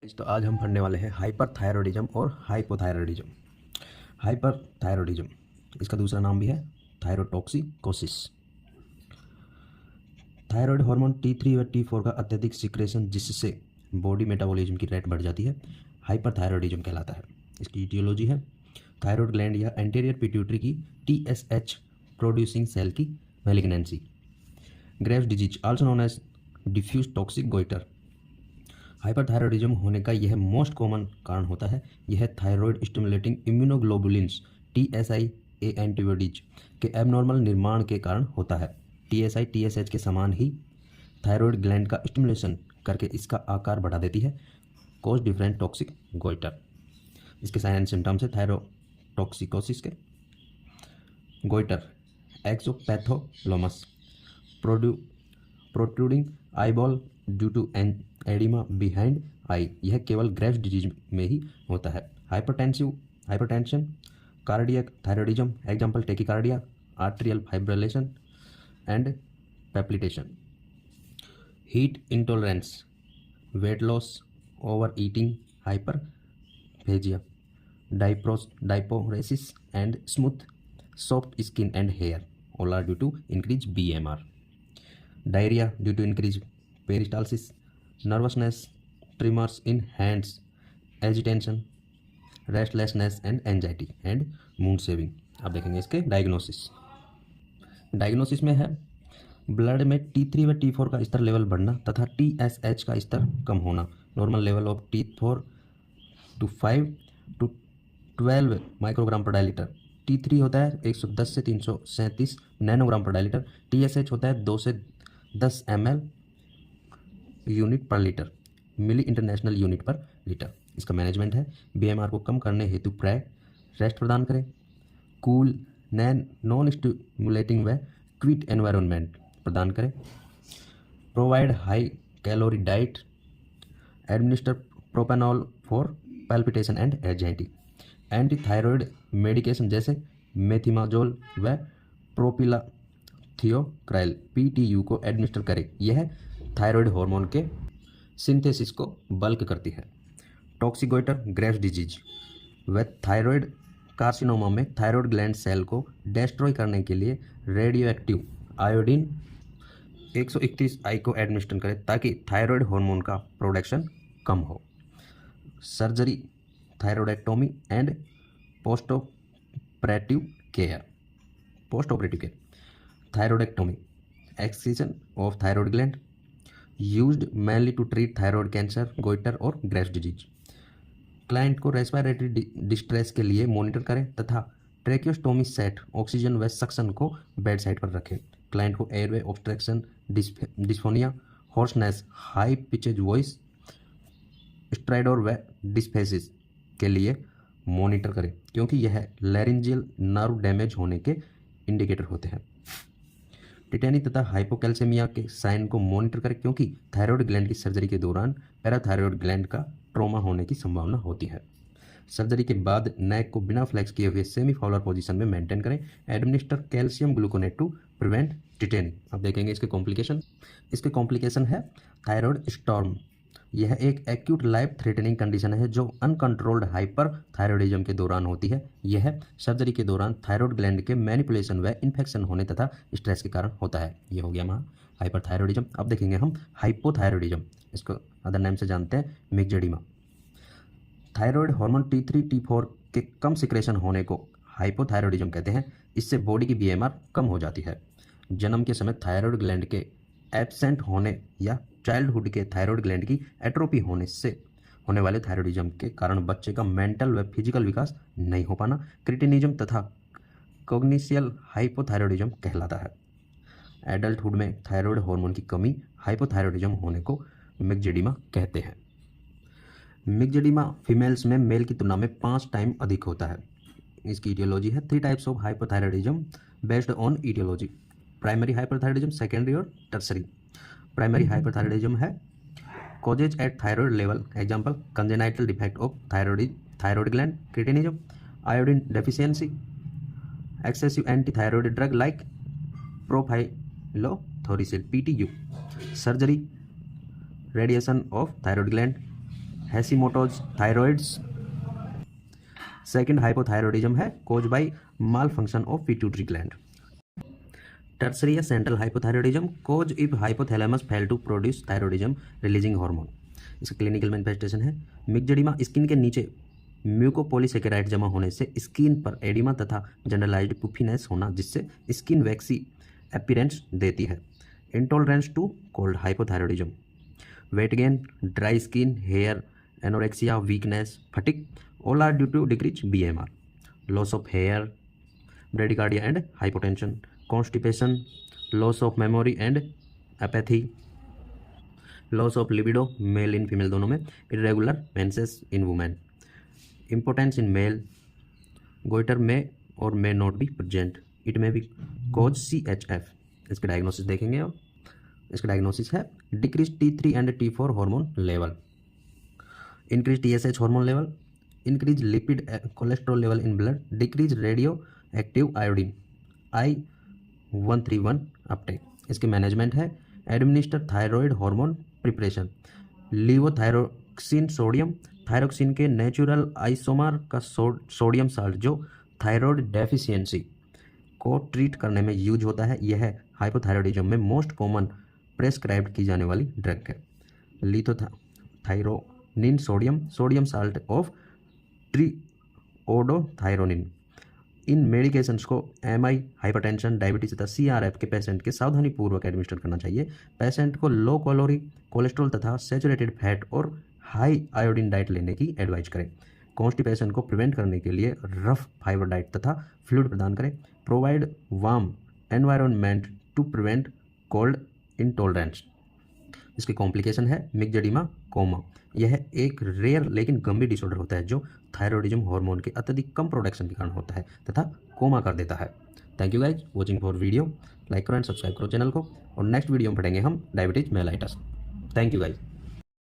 तो आज हम पढ़ने वाले हैं हाइपरथायरॉयडिज्म और हाइपोथायरॉयडिज्म। हाइपरथायरॉयडिज्म, इसका दूसरा नाम भी है थायरोटॉक्सिकोसिस। थायराइड हार्मोन T3 व T4 का अत्यधिक सिक्रेशन जिससे बॉडी मेटाबॉलिज्म की रेट बढ़ जाती है, हाइपरथायरॉयडिज्म कहलाता है। इसकी इटियोलॉजी है थायराइड ग्लैंड या एंटीरियर पिट्यूटरी की TSH प्रोड्यूसिंग सेल की malignancy. Graves disease also known as diffuse toxic goitre. Hyperthyroidism होने का यह मोस्ट कॉमन कारण होता है। यह thyroid stimulating immunoglobulins TSI antibodies के एबनॉर्मल निर्माण के कारण होता है। TSI TSH के समान ही थायराइड ग्लैंड का स्टिमुलेशन करके इसका आकार बढ़ा देती है। Cause different toxic goitre. इसके साइन एंड सिम्टम्स है थायरोटॉक्सिकोसिस के। Goitre exophthalmos, protruding eyeball due to oedema behind eye. यह केवल ग्रेव्स डिजीज में ही होता है। Hypertension, cardiac thyroidism, example tachycardia, arterial fibrillation and palpitation. Heat intolerance, weight loss, over eating, hyperphagia, diaphoresis and smooth soft skin and hair, all are due to increase BMR। Diarrhoea due to increase peristalsis, nervousness, tremors in hands, agitation, restlessness and anxiety and mood swing. अब देखेंगे इसके diagnosis में है blood में T3 व T4 का स्तर level बढ़ना तथा TSH का स्तर कम होना। Normal level of T4 to 5 to 12 microgram पर डायलीटर। T3 होता है 110 से 337 नैनोग्राम पर डायलीटर। TSH होता है 2 से 10 ml यूनिट पर लीटर, मिली इंटरनेशनल यूनिट पर लीटर। इसका मैनेजमेंट है BMR को कम करने हेतु रेस्ट प्रदान करें, कूल नॉन स्टिमुलेटिंग व क्विट एनवायरनमेंट प्रदान करें, provide high calorie diet, administer propanol for palpitation and anxiety. Anti thyroid medication जैसे मेथिमाजोल व प्रोपिलाथियोक्राइल PTU को एडमिनिस्टर करें। यह थायराइड हार्मोन के सिंथेसिस को बल्क करती है। टॉक्सिक गोइटर, ग्रेव्स डिजीज व थायराइड कार्सिनोमा में थायराइड ग्लैंड सेल को डिस्ट्रॉय करने के लिए रेडियो एक्टिव आयोडीन 131I को एडमिनिस्टर करें ताकि थायराइड हार्मोन का प्रोडक्शन कम हो। Surgery, thyroidectomy and post operative care. Thyroidectomy, excision of thyroid gland, used mainly to treat thyroid cancer, goitre और ग्रेव्स डिजीज। क्लाइंट को रेस्पिरेटरी डिस्ट्रेस के लिए मॉनिटर करें तथा ट्रेकियोस्टोमी सेट, ऑक्सीजन व सक्शन को बेड साइड पर रखें। क्लाइंट को airway obstruction, dysphonia, hoarseness, high pitches voice, stridor व डिस्फेसिस के लिए मॉनिटर करें क्योंकि यह लैरिंजियल नर्व डैमेज होने के इंडिकेटर होते हैं। टिटेनी तथा हाइपोकैल्सेमिया के साइन को मॉनिटर करें क्योंकि थायराइड ग्लैंड की सर्जरी के दौरान पैराथायराइड ग्लैंड का ट्रॉमा होने की संभावना होती है। सर्जरी के बाद नेक को बिना फ्लेक्स किए हुए सेमी फाउलर पोजीशन में मेंटेन करें। Administer calcium gluconate to prevent tetany. अब देखेंगे इसके कॉम्प्लिकेशन है थायराइड स्टॉर्म। यह एक एक्यूट लाइफ थ्रेटनिंग कंडीशन है जो अनकंट्रोल्ड हाइपरथायरॉयडिज्म के दौरान होती है। यह सर्जरी के दौरान थायराइड ग्लैंड के मैनिपुलेशन व इन्फेक्शन होने तथा स्ट्रेस के कारण होता है। ये हो गया हमारा हाइपरथायरॉयडिज्म। अब देखेंगे हम हाइपोथायरॉयडिज्म, इसको अदर नेम से जानते हैं मिक्सेडिमा। थायराइड हार्मोन T3 T4 के कम सिक्रेशन होने को हाइपोथायरॉयडिज्म कहते हैं। इससे बॉडी की BMR कम हो जाती है। जन्म के समय थायराइड ग्लैंड के एब्सेंट होने या चाइल्डहुड के थायराइड ग्लैंड की एट्रोपी होने से होने वाले थायरॉयडिज्म के कारण बच्चे का मेंटल व फिजिकल विकास नहीं हो पाना क्रिटिनिज्म तथा कॉग्निशियल हाइपोथायरॉयडिज्म कहलाता है। एडल्टहुड में थायराइड हार्मोन की कमी हाइपोथायरॉयडिज्म होने को मिक्सेडिमा कहते हैं। मिक्सेडिमा फीमेल्स में मेल की तुलना में 5 टाइम अधिक होता है। इसकी इटियोलॉजी है 3 types of hypothyroidism based on aetiology, primary hyperthyroidism, secondary और टर्सरी। प्राइमरी हाइपरथायरॉयडिज्म है causes at thyroid level, example congenital defect of thyroid gland, cretinism, iodine deficiency, excessive anti thyroid drug like propylthiouracil PTU। Surgery, radiation of thyroid gland, Hashimoto's thyroiditis. Second hypothyroidism है cause by malfunction of pituitary gland. Tertiary या central hypothyroidism cause if hypothalamus fail to produce thyroidism releasing hormone. इसका clinical manifestation है मिक्सडीमा, skin के नीचे mucopolysaccharide जमा होने से skin पर एडिमा तथा जनरलाइज्ड पुफीनेस होना जिससे स्किन वैक्सी अपीयरेंस देती है। Intolerance to cold hypothyroidism. Weight gain, dry skin, hair, anorexia, weakness, fatigue all are due to decreased BMR, loss of hair, bradycardia and hypotension, constipation, loss of memory and apathy, loss of libido male in female दोनों में, irregular menses in women, impotence in male, goiter may or may not be present, it may be cause CHF। इसके diagnosis देखेंगे और इसका diagnosis है decrease T3 and T4 hormone level, increase TSH hormone level, increase lipid cholesterol level in blood, decrease radioactive iodine I-131 uptake। इसके management है administer thyroid hormone preparation, levothyroxine sodium, thyroxine के natural isomer का sodium salt जो thyroid deficiency को treat करने में use होता है। यह हाइपोथायरॉयडिज्म में मोस्ट कॉमन प्रेस्क्राइब्ड की जाने वाली ड्रग है। Liothyronine sodium salt of triiodothyronine. इन मेडिकेशंस को MI, हाइपरटेंशन, डायबिटीज तथा CRF के पेशेंट के सावधानी पूर्वक एडमिनिस्टर करना चाहिए। पेशेंट को लो कैलोरी, कोलेस्ट्रॉल तथा सैचुरेटेड फैट और हाई आयोडीन डाइट लेने की एडवाइज करें। कॉन्स्टिपेशन को प्रिवेंट करने के लिए रफ फाइबर डाइट तथा फ्लूइड प्रदान करें। Provide warm environment to prevent cold intolerance. इसके कॉम्प्लिकेशन है मिक्सडीमा कोमा। यह एक रेयर लेकिन गंभीर डिसऑर्डर होता है जो थायरॉयडिज्म हार्मोन के अत्यधिक कम प्रोडक्शन के कारण होता है तथा कोमा कर देता है। Thank you guys watching for video. Like करो एंड सब्सक्राइब करो चैनल को और नेक्स्ट वीडियो में पढ़ेंगे हम diabetes mellitus. Thank you guys.